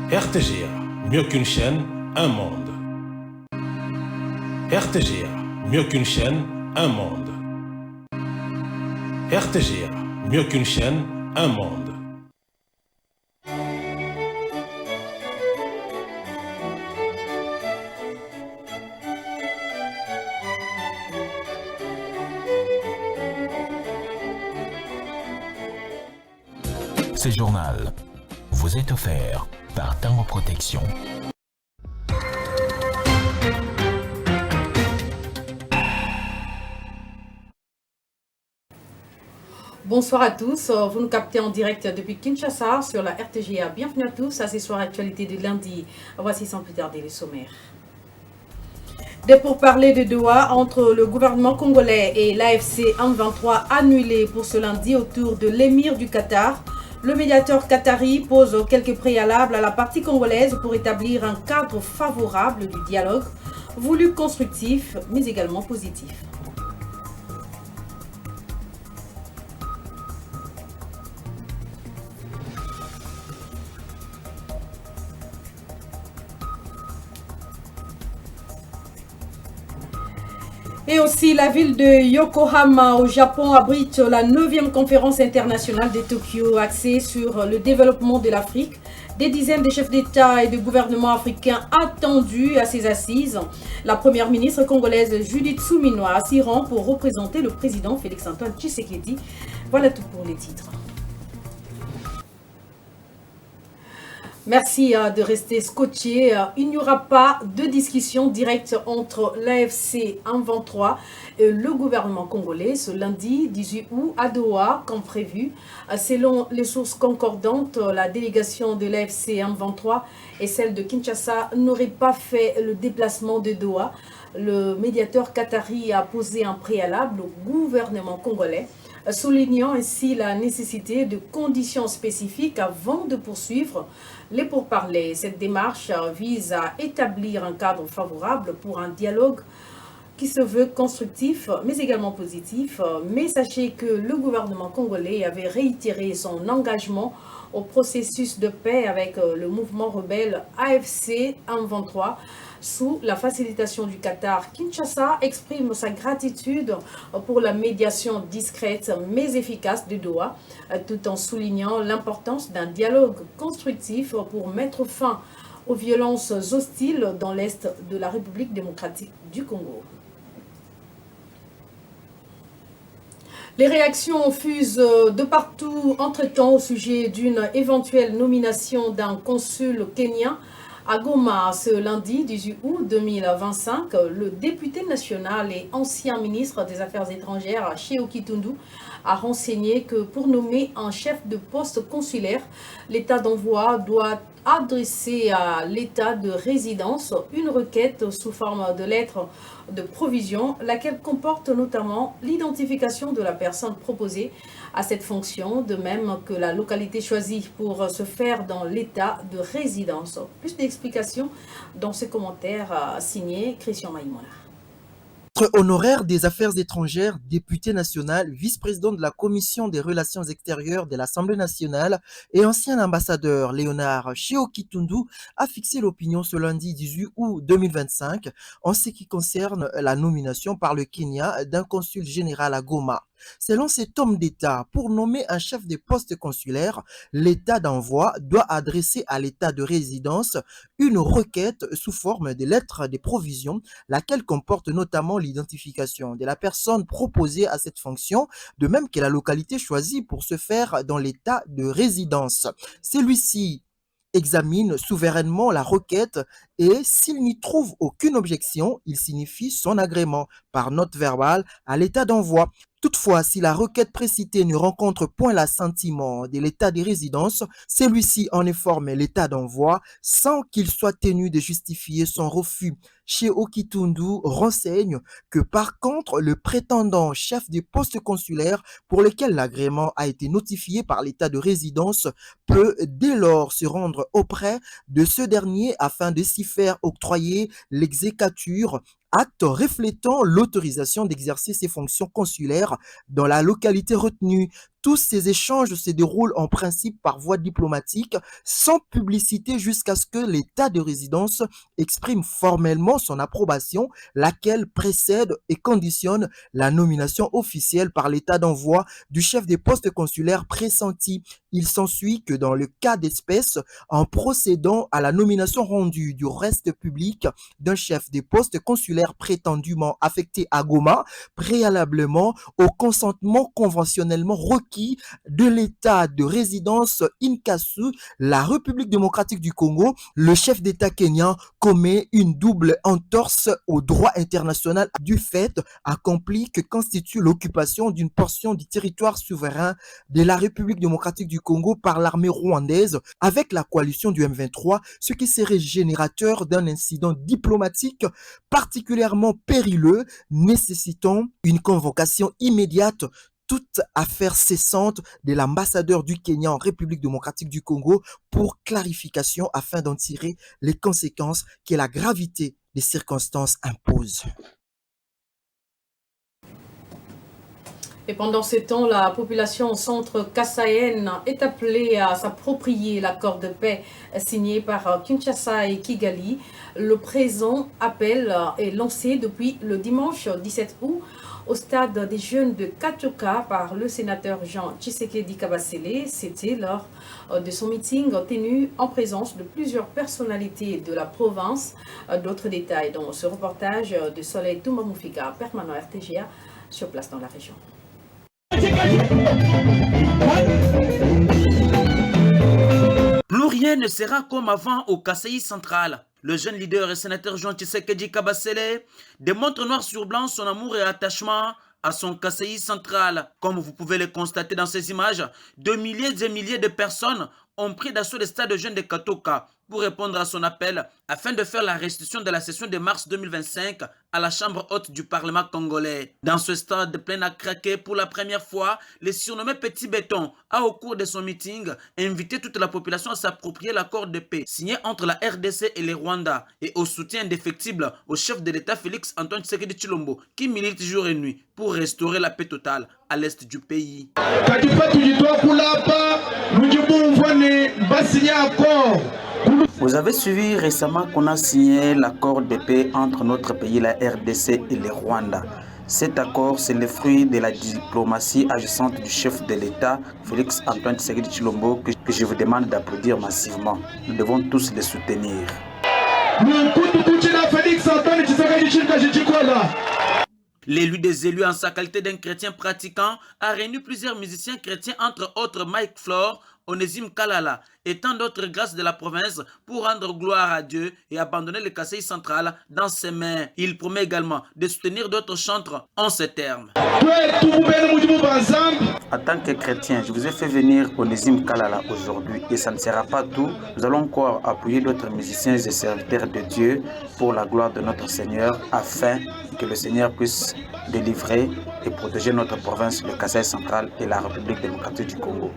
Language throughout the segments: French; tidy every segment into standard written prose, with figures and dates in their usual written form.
RTGA, mieux qu'une chaîne, un monde. RTGA, mieux qu'une chaîne, un monde. RTGA, mieux qu'une chaîne, un monde. Ce journal vous est offert par Tango Protection. Bonsoir à tous, vous nous captez en direct depuis Kinshasa sur la RTGA. Bienvenue à tous à ce soir actualité de lundi. Voici sans plus tarder les sommaires. Des pourparlers de Doha entre le gouvernement congolais et l'AFC M23 annulés pour ce lundi autour de l'émir du Qatar. Le médiateur qatari pose quelques préalables à la partie congolaise pour établir un cadre favorable du dialogue, voulu constructif mais également positif. Et aussi, la ville de Yokohama au Japon abrite la 9e conférence internationale de Tokyo axée sur le développement de l'Afrique. Des dizaines de chefs d'État et de gouvernements africains attendus à ces assises. La première ministre congolaise Judith Suminwa s'y rend pour représenter le président Félix-Antoine Tshisekedi. Voilà tout pour les titres. Merci de rester scotché. Il n'y aura pas de discussion directe entre l'AFC M23 et le gouvernement congolais ce lundi 18 août à Doha, comme prévu. Selon les sources concordantes, la délégation de l'AFC M23 et celle de Kinshasa n'auraient pas fait le déplacement de Doha. Le médiateur qatari a posé un préalable au gouvernement congolais, soulignant ainsi la nécessité de conditions spécifiques avant de poursuivre les pourparlers. Cette démarche vise à établir un cadre favorable pour un dialogue qui se veut constructif mais également positif. Mais sachez que le gouvernement congolais avait réitéré son engagement au processus de paix avec le mouvement rebelle AFC M23 sous la facilitation du Qatar. Kinshasa exprime sa gratitude pour la médiation discrète mais efficace de Doha, tout en soulignant l'importance d'un dialogue constructif pour mettre fin aux violences hostiles dans l'est de la République démocratique du Congo. Les réactions fusent de partout entre-temps au sujet d'une éventuelle nomination d'un consul kenyan à Goma ce lundi 18 août 2025. Le député national et ancien ministre des Affaires étrangères, Cheo Kitundu, a renseigné que pour nommer un chef de poste consulaire, l'État d'envoi doit adresser à l'État de résidence une requête sous forme de lettre de provision, laquelle comporte notamment l'identification de la personne proposée à cette fonction, de même que la localité choisie pour se faire dans l'état de résidence. Plus d'explications dans ce commentaire signé Christian Maïmola. Honoraire des Affaires étrangères, député national, vice-président de la Commission des Relations extérieures de l'Assemblée nationale et ancien ambassadeur Léonard Cheo Kitundu a fixé l'opinion ce lundi 18 août 2025 en ce qui concerne la nomination par le Kenya d'un consul général à Goma. Selon cet homme d'État, pour nommer un chef de poste consulaire, l'État d'envoi doit adresser à l'État de résidence une requête sous forme de lettre de provision, laquelle comporte notamment l'identification de la personne proposée à cette fonction, de même que la localité choisie pour se faire dans l'État de résidence. Celui-ci examine souverainement la requête et s'il n'y trouve aucune objection, il signifie son agrément par note verbale à l'état d'envoi. Toutefois, si la requête précitée ne rencontre point l'assentiment de l'état de résidence, celui-ci en informe l'état d'envoi sans qu'il soit tenu de justifier son refus. Cheo Kitundu renseigne que par contre, le prétendant chef du poste consulaire pour lequel l'agrément a été notifié par l'état de résidence peut dès lors se rendre auprès de ce dernier afin de s'y faire octroyer l'exéquature, acte reflétant l'autorisation d'exercer ses fonctions consulaires dans la localité retenue. Tous ces échanges se déroulent en principe par voie diplomatique, sans publicité jusqu'à ce que l'État de résidence exprime formellement son approbation, laquelle précède et conditionne la nomination officielle par l'État d'envoi du chef des postes consulaires pressenti. Il s'ensuit que dans le cas d'espèce, en procédant à la nomination rendue du reste public d'un chef des postes consulaires prétendument affecté à Goma, préalablement au consentement conventionnellement requis de l'État de résidence Inkasu, la République démocratique du Congo, le chef d'État kenyan commet une double entorse au droit international du fait accompli que constitue l'occupation d'une portion du territoire souverain de la République démocratique du Congo par l'armée rwandaise avec la coalition du M23, ce qui serait générateur d'un incident diplomatique particulièrement périlleux, nécessitant une convocation immédiate, toute affaire cessante de l'ambassadeur du Kenya en République démocratique du Congo pour clarification afin d'en tirer les conséquences que la gravité des circonstances impose. Et pendant ce temps, la population centre-kassaïenne est appelée à s'approprier l'accord de paix signé par Kinshasa et Kigali. Le présent appel est lancé depuis le dimanche 17 août au stade des jeunes de Katoka par le sénateur Jean Tshisekedi Kabasele. C'était lors de son meeting tenu en présence de plusieurs personnalités de la province. D'autres détails dans ce reportage de Soleil Toumba-Moufika, permanent RTGA, sur place dans la région. Plus rien ne sera comme avant au Kasaï central. Le jeune leader et sénateur Jean Tshisekedi Kabasele démontre noir sur blanc son amour et attachement à son Kasaï central. Comme vous pouvez le constater dans ces images, de milliers et milliers de personnes ont pris d'assaut le stade de jeunes de Katoka pour répondre à son appel afin de faire la restitution de la session de mars 2025 à la Chambre haute du Parlement congolais. Dans ce stade plein à craquer pour la première fois, le surnommé Petit Béton a au cours de son meeting invité toute la population à s'approprier l'accord de paix signé entre la RDC et le Rwanda et au soutien indéfectible au chef de l'État Félix Antoine Tshisekedi Tshilombo qui milite jour et nuit pour restaurer la paix totale à l'est du pays. Vous avez suivi récemment qu'on a signé l'accord de paix entre notre pays, la RDC et le Rwanda. Cet accord, c'est le fruit de la diplomatie agissante du chef de l'État, Félix Antoine Tshisekedi Tshilombo, que je vous demande d'applaudir massivement. Nous devons tous les soutenir. L'élu des élus en sa qualité d'un chrétien pratiquant a réuni plusieurs musiciens chrétiens, entre autres Mike Flore, Onésime Kalala et tant d'autres grâces de la province pour rendre gloire à Dieu et abandonner le Kasaï central dans ses mains. Il promet également de soutenir d'autres chantres en ces termes. En tant que chrétien, je vous ai fait venir Onésime Kalala aujourd'hui et ça ne sera pas tout. Nous allons encore appuyer d'autres musiciens et serviteurs de Dieu pour la gloire de notre Seigneur afin que le Seigneur puisse délivrer et protéger notre province, le Kasaï central et la République démocratique du Congo.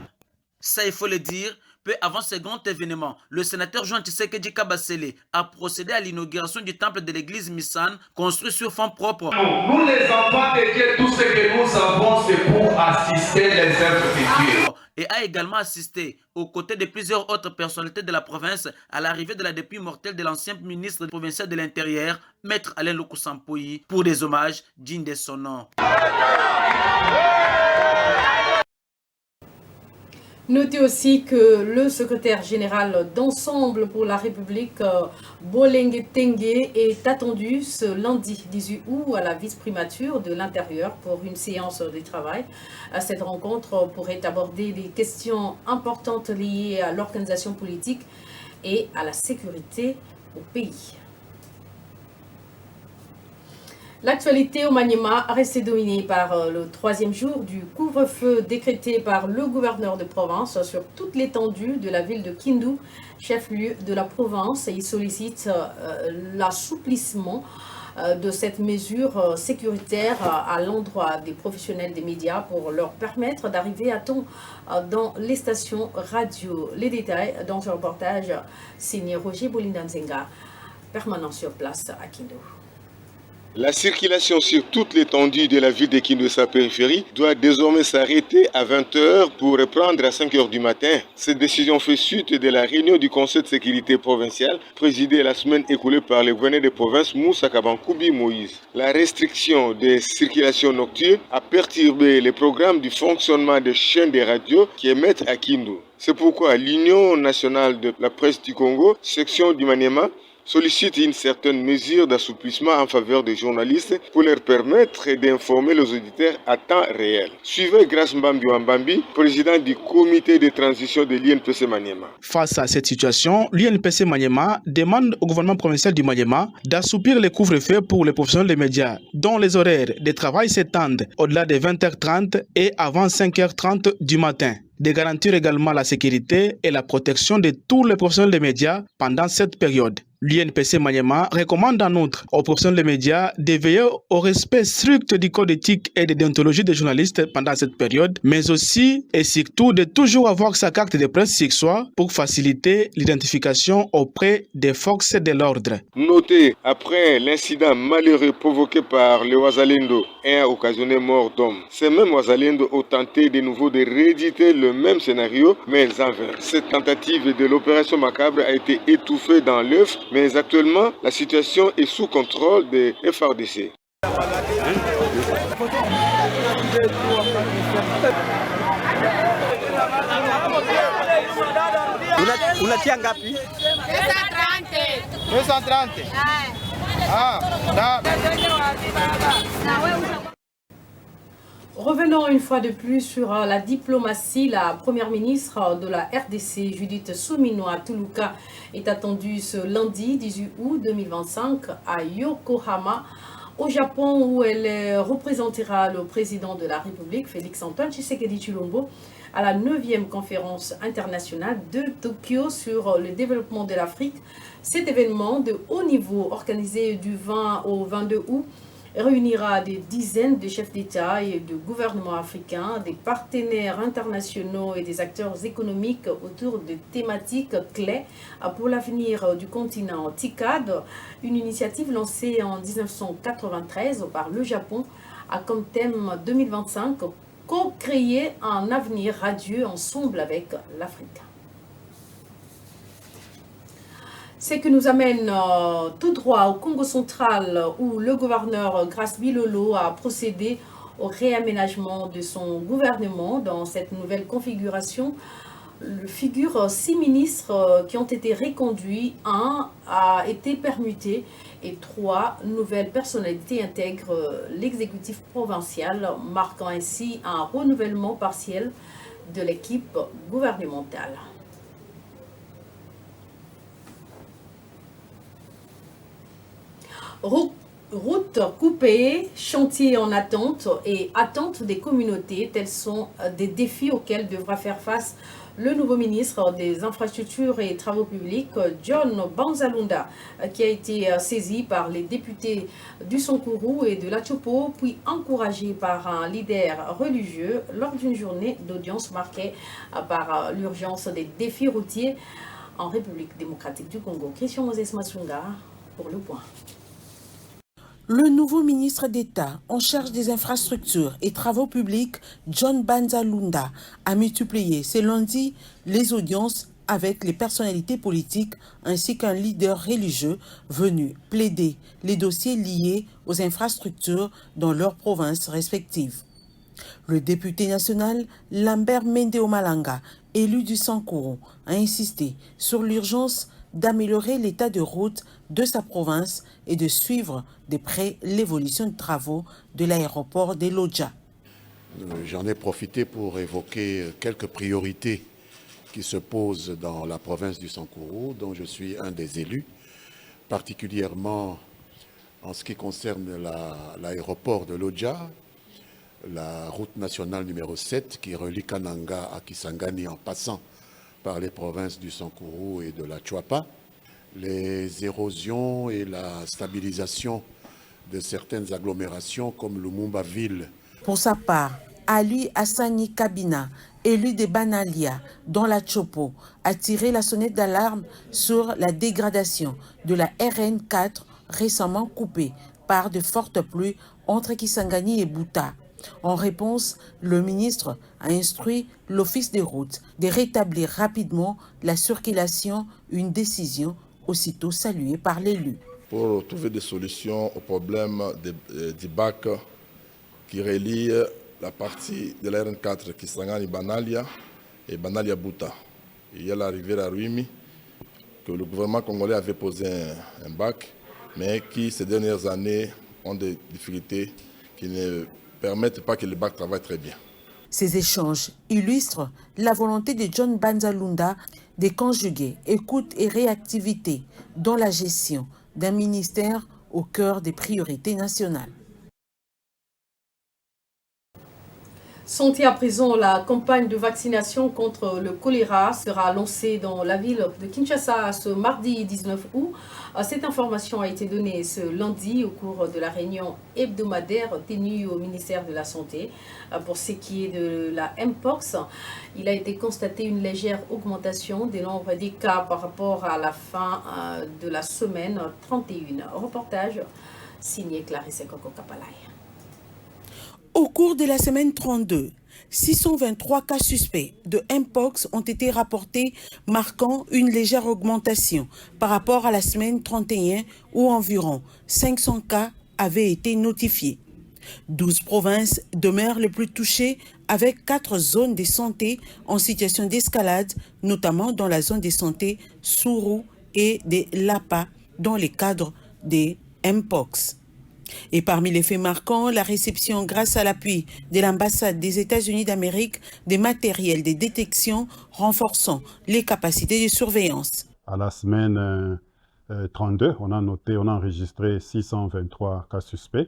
Ça, il faut le dire, peu avant ce grand événement, le sénateur Jean Tshisekedi Kabasele a procédé à l'inauguration du temple de l'église Missan, construit sur fonds propres. Nous, les enfants de Dieu, tout ce que nous avons, c'est pour assister les œuvres de Dieu. Et a également assisté, aux côtés de plusieurs autres personnalités de la province, à l'arrivée de la dépouille mortelle de l'ancien ministre provincial de l'Intérieur, Maître Alain Lokusampoyi, pour des hommages dignes de son nom. Notez aussi que le secrétaire général d'Ensemble pour la République, Bolenge Tengue, est attendu ce lundi 18 août à la vice-primature de l'Intérieur pour une séance de travail. Cette rencontre pourrait aborder des questions importantes liées à l'organisation politique et à la sécurité au pays. L'actualité au Maniema a resté dominée par le troisième jour du couvre-feu décrété par le gouverneur de province sur toute l'étendue de la ville de Kindu, chef-lieu de la province. Il sollicite l'assouplissement de cette mesure sécuritaire à l'endroit des professionnels des médias pour leur permettre d'arriver à temps dans les stations radio. Les détails dans ce reportage signé Roger Bolindanzenga, permanent sur place à Kindu. La circulation sur toute l'étendue de la ville de Kindu et sa périphérie doit désormais s'arrêter à 20h pour reprendre à 5h du matin. Cette décision fait suite de la réunion du Conseil de sécurité provincial présidée la semaine écoulée par le gouverneur de province Moussa Kabankoubi Moïse. La restriction des circulations nocturnes a perturbé le programme du fonctionnement des chaînes de radio qui émettent à Kindu. C'est pourquoi l'Union nationale de la presse du Congo, section du Maniema, sollicite une certaine mesure d'assouplissement en faveur des journalistes pour leur permettre d'informer les auditeurs à temps réel. Suivez Grace Mbambi Wambambi, président du comité de transition de l'INPC Maniema. Face à cette situation, l'INPC Maniema demande au gouvernement provincial du Maniema d'assouplir les couvre-feux pour les professionnels des médias, dont les horaires de travail s'étendent au-delà de 20h30 et avant 5h30 du matin. De garantir également la sécurité et la protection de tous les professionnels des médias pendant cette période. L'INPC Maniema recommande en outre aux professionnels des médias de veiller au respect strict du code éthique et de déontologie des journalistes pendant cette période, mais aussi et surtout de toujours avoir sa carte de presse sur soi pour faciliter l'identification auprès des forces de l'ordre. Notez, après l'incident malheureux provoqué par les Wazalendo et a occasionné mort d'hommes, ces mêmes Wazalendo ont tenté de nouveau de rééditer le même scénario, mais en vain. Cette tentative de l'opération macabre a été étouffée dans l'œuf, mais actuellement, la situation est sous contrôle des FARDC. Unatia ngapi? 230. Revenons une fois de plus sur la diplomatie. La première ministre de la RDC, Judith Suminwa Tuluka, est attendue ce lundi 18 août 2025 à Yokohama, au Japon, où elle représentera le président de la République, Félix-Antoine Tshisekedi Tshilombo, à la 9e conférence internationale de Tokyo sur le développement de l'Afrique. Cet événement de haut niveau, organisé du 20 au 22 août, réunira des dizaines de chefs d'État et de gouvernements africains, des partenaires internationaux et des acteurs économiques autour de thématiques clés pour l'avenir du continent. TICAD, une initiative lancée en 1993 par le Japon, a comme thème 2025 co-créer un avenir radieux ensemble avec l'Afrique. C'est que nous amène tout droit au Congo central, où le gouverneur Grace Bilolo a procédé au réaménagement de son gouvernement. Dans cette nouvelle configuration, figurent 6 ministres qui ont été reconduits, 1 a été permuté et 3 nouvelles personnalités intègrent l'exécutif provincial, marquant ainsi un renouvellement partiel de l'équipe gouvernementale. Routes coupées, chantiers en attente et attente des communautés, tels sont des défis auxquels devra faire face le nouveau ministre des Infrastructures et Travaux Publics, John Banzalunda, qui a été saisi par les députés du Sankourou et de la Chopo, puis encouragé par un leader religieux lors d'une journée d'audience marquée par l'urgence des défis routiers en République démocratique du Congo. Christian Moses Massunga pour le point. Le nouveau ministre d'État en charge des infrastructures et travaux publics, John Banzalunda, a multiplié ce lundi les audiences avec les personnalités politiques ainsi qu'un leader religieux venu plaider les dossiers liés aux infrastructures dans leurs provinces respectives. Le député national Lambert Mende Omalanga, élu du Sankourou, a insisté sur l'urgence d'améliorer l'état de route de sa province et de suivre de près l'évolution de travaux de l'aéroport de Lodja. J'en ai profité pour évoquer quelques priorités qui se posent dans la province du Sankourou, dont je suis un des élus, particulièrement en ce qui concerne l'aéroport de Lodja, la route nationale numéro 7 qui relie Kananga à Kisangani en passant par les provinces du Sankourou et de la Chouapa, les érosions et la stabilisation de certaines agglomérations comme Lumumba-Ville. Pour sa part, Ali Hassani Kabina, élu de Banalia, dans la Chopo, a tiré la sonnette d'alarme sur la dégradation de la RN4 récemment coupée par de fortes pluies entre Kisangani et Bouta. En réponse, le ministre a instruit l'Office des routes de rétablir rapidement la circulation, une décision aussitôt saluée par l'élu. Pour trouver des solutions au problème du bac qui relie la partie de la RN4 Kisangani-Banalia et Banalia-Bouta. Il y a la rivière Aruimi, que le gouvernement congolais avait posé un bac, mais qui ces dernières années ont des difficultés qui ne permettent pas que le bac travaille très bien. Ces échanges illustrent la volonté de John Banza Lunda de conjuguer écoute et réactivité dans la gestion d'un ministère au cœur des priorités nationales. Santé à présent, la campagne de vaccination contre le choléra sera lancée dans la ville de Kinshasa ce mardi 19 août. Cette information a été donnée ce lundi au cours de la réunion hebdomadaire tenue au ministère de la Santé. Pour ce qui est de la Mpox, il a été constaté une légère augmentation des nombres des cas par rapport à la fin de la semaine 31. Reportage signé Clarisse Koko-Kapalay. Au cours de la semaine 32, 623 cas suspects de Mpox ont été rapportés, marquant une légère augmentation par rapport à la semaine 31 où environ 500 cas avaient été notifiés. 12 provinces demeurent les plus touchées avec 4 zones de santé en situation d'escalade, notamment dans la zone de santé Sourou et de Lapa dans le cadre des Mpox. Et parmi les faits marquants, la réception grâce à l'appui de l'ambassade des États-Unis d'Amérique des matériels de détection renforçant les capacités de surveillance. À la semaine 32, on a enregistré 623 cas suspects,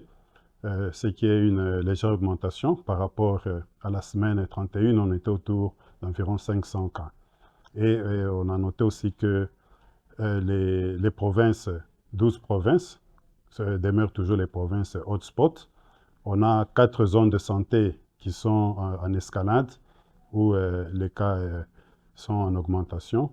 ce qui est une légère augmentation par rapport à la semaine 31, on était autour d'environ 500 cas. Et on a noté aussi que les provinces, 12 provinces, demeurent toujours les provinces hotspot. On a 4 zones de santé qui sont en escalade, où les cas sont en augmentation.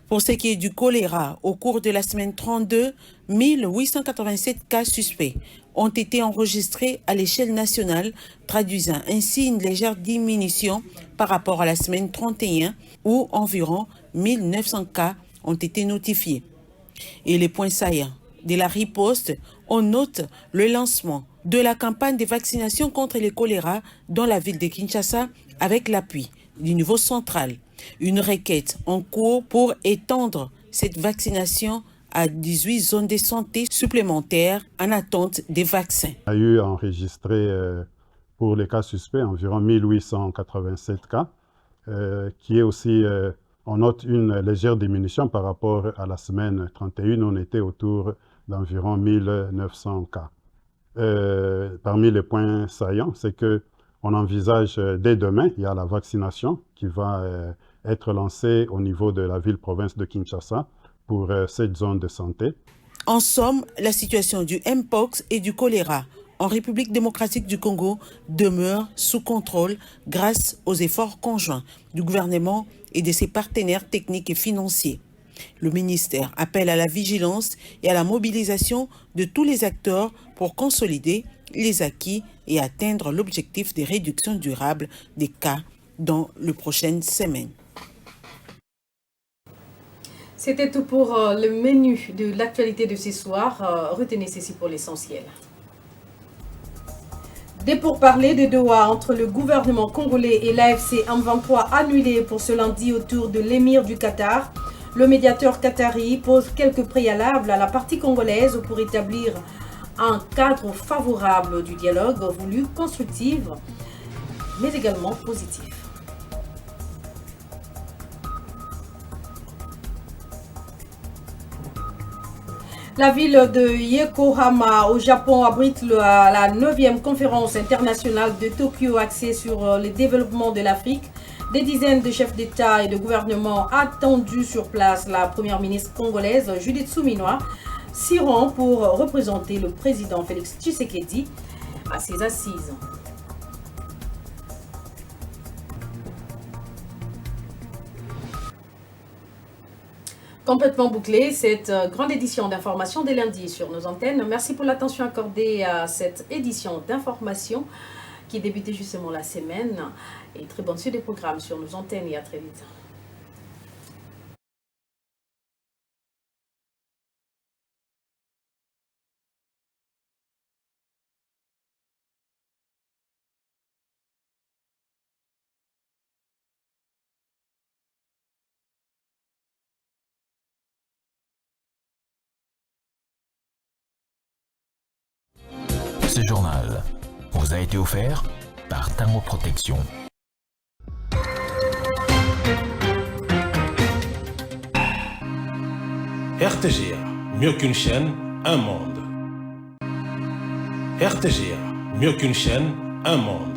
Pour ce qui est du choléra, au cours de la semaine 32, 1887 cas suspects ont été enregistrés à l'échelle nationale, traduisant ainsi une légère diminution par rapport à la semaine 31, où environ 1900 cas ont été notifiés. Et les points saillants de la riposte, on note le lancement de la campagne de vaccination contre le choléra dans la ville de Kinshasa avec l'appui du niveau central. Une requête en cours pour étendre cette vaccination à 18 zones de santé supplémentaires en attente des vaccins. On a eu enregistré pour les cas suspects environ 1887 cas, qui est aussi, on note une légère diminution par rapport à la semaine 31, on était autour d'environ 1900 cas. Parmi les points saillants, c'est qu'on envisage dès demain, il y a la vaccination qui va être lancée au niveau de la ville-province de Kinshasa pour cette zone de santé. En somme, la situation du Mpox et du choléra en République démocratique du Congo demeure sous contrôle grâce aux efforts conjoints du gouvernement et de ses partenaires techniques et financiers. Le ministère appelle à la vigilance et à la mobilisation de tous les acteurs pour consolider les acquis et atteindre l'objectif de réduction durable des cas dans les prochaines semaines. C'était tout pour le menu de l'actualité de ce soir. Retenez ceci pour l'essentiel. Des pourparlers de Doha entre le gouvernement congolais et l'AFC M23 annulés pour ce lundi autour de l'émir du Qatar. Le médiateur qatari pose quelques préalables à la partie congolaise pour établir un cadre favorable du dialogue voulu constructif, mais également positif. La ville de Yokohama au Japon abrite la 9e conférence internationale de Tokyo axée sur le développement de l'Afrique. Des dizaines de chefs d'État et de gouvernement attendus sur place. La première ministre congolaise Judith Suminwa s'y rend pour représenter le président Félix Tshisekedi à ses assises. Complètement bouclée, cette grande édition d'information des lundis sur nos antennes. Merci pour l'attention accordée à cette édition d'information qui débutait justement la semaine. Et très bonne suite des programmes sur nos antennes et à très vite. Ce journal vous a été offert par Tango Protection. RTGA, mieux qu'une chaîne, un monde. RTGA, mieux qu'une chaîne, un monde.